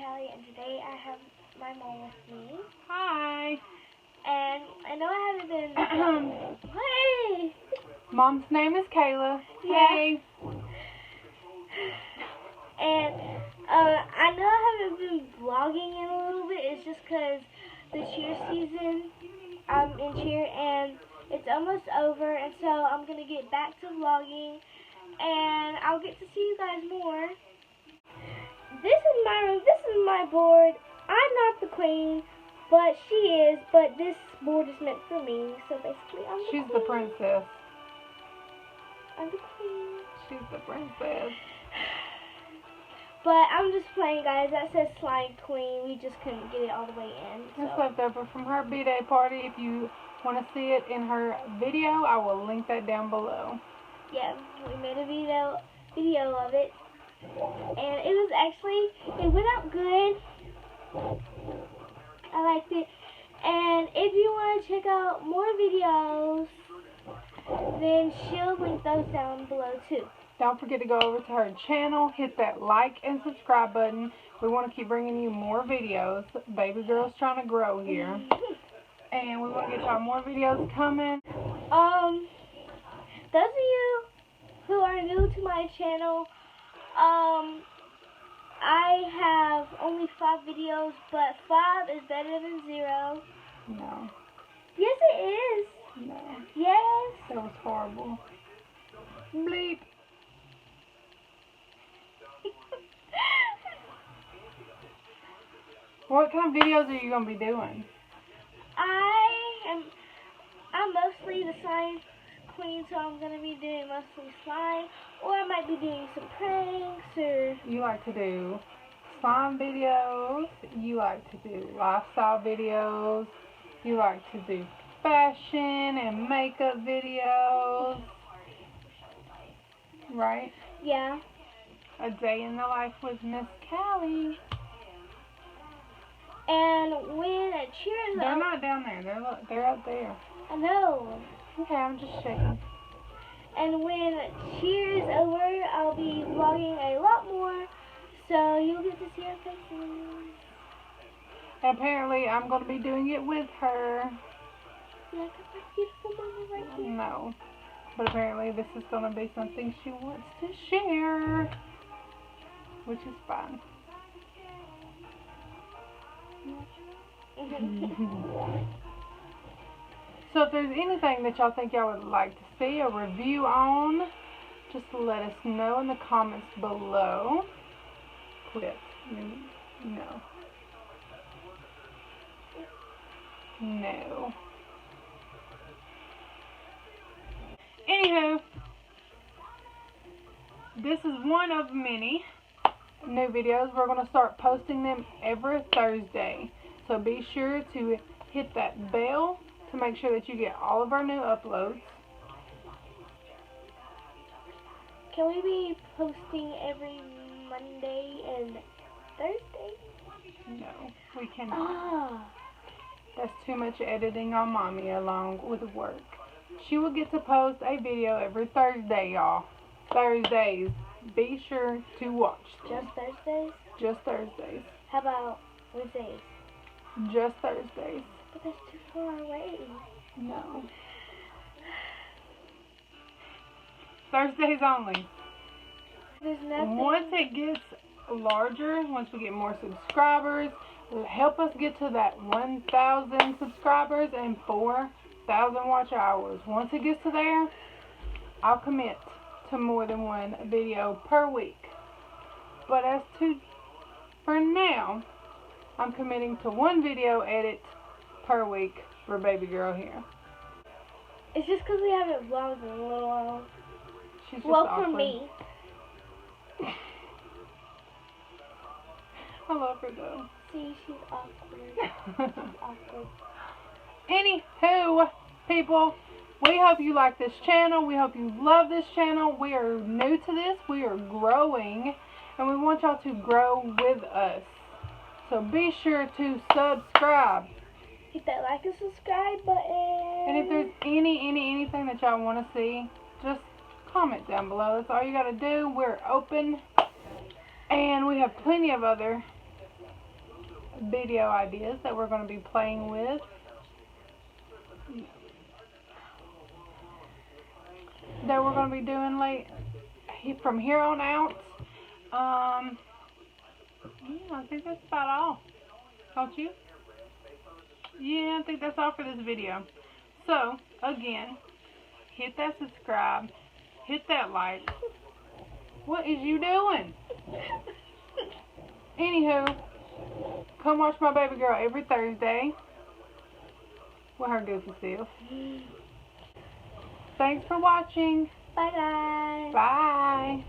Callie, and today I have my mom with me. Hi. And I know I haven't been... Hey! Mom's name is Kayla. Yeah. Hey. And I know I haven't been vlogging in a little bit. It's just because the cheer season, I'm in cheer, and it's almost over. And so I'm going to get back to vlogging, and I'll get to see you guys more. This is my room. This is my board. I'm not the queen, but she is. But this board is meant for me. So basically, I'm the queen. She's the princess. I'm the queen. She's the princess. But I'm just playing, guys. That says Slime Queen. We just couldn't get it all the way in. It's So. left over from her B-Day party. If you want to see it in her video, I will link that down below. Yeah, we made a video of it. And it was actually, it went out good. I liked it. And if you want to check out more videos, then she'll link those down below too. Don't forget to go over to her channel, hit that like and subscribe button. We want to keep bringing you more videos. Baby girl's trying to grow here. And we want to get y'all more videos coming. Those of you who are new to my channel, I have only 5 videos, but 5 is better than 0. No. Yes, it is. No. Yes. That was horrible. Bleep. What kind of videos are you going to be doing? I'm mostly the slime queen, so I'm going to be doing mostly slime, or I might be doing some pranks, or... You like to do slime videos, you like to do lifestyle videos, you like to do fashion and makeup videos, right? Yeah. A day in the life with Miss Callie. And when a cheer is They're not down there, they're up there. I know. Okay, I'm just checking. And when cheer is over, I'll be vlogging a lot more, so you'll get to see our faces. Apparently, I'm going to be doing it with her. Yeah, got my beautiful mama right here. No. But apparently, this is going to be something she wants to share, which is fine. So if there's anything that y'all think y'all would like to see a review on, just let us know in the comments below. Quit. No. No. Anywho, this is one of many new videos. We're going to start posting them every Thursday. So be sure to hit that bell to make sure that you get all of our new uploads. Can we be posting every Monday and Thursday? No, we cannot. Ah. That's too much editing on Mommy along with work. She will get to post a video every Thursday, y'all. Thursdays. Be sure to watch them. Just Thursdays? Just Thursdays. How about Wednesdays? Just Thursdays. But that's too far away. No. Thursdays only. There's nothing. Once it gets larger, once we get more subscribers, help us get to that 1,000 subscribers and 4,000 watch hours. Once it gets to there, I'll commit to more than one video per week. But for now, I'm committing to one video edit per week for baby girl here. It's just because we haven't vlogged in a little while. She's just well, awkward. for me. I love her though. See, she's awkward. She's awkward. Anywho, people, we hope you like this channel. We hope you love this channel. We are new to this. We are growing, and we want y'all to grow with us. So be sure to subscribe. Hit that like and subscribe button. And if there's anything that y'all want to see, just comment down below. That's all you got to do. We're open. And we have plenty of other video ideas that we're going to be playing with. That we're going to be doing from here on out. Yeah, I think that's about all. Don't you? Yeah, I think that's all for this video. So, again, hit that subscribe, hit that like. What is you doing? Anywho, come watch my baby girl every Thursday with her goofy self. Thanks for watching. Bye, guys. Bye.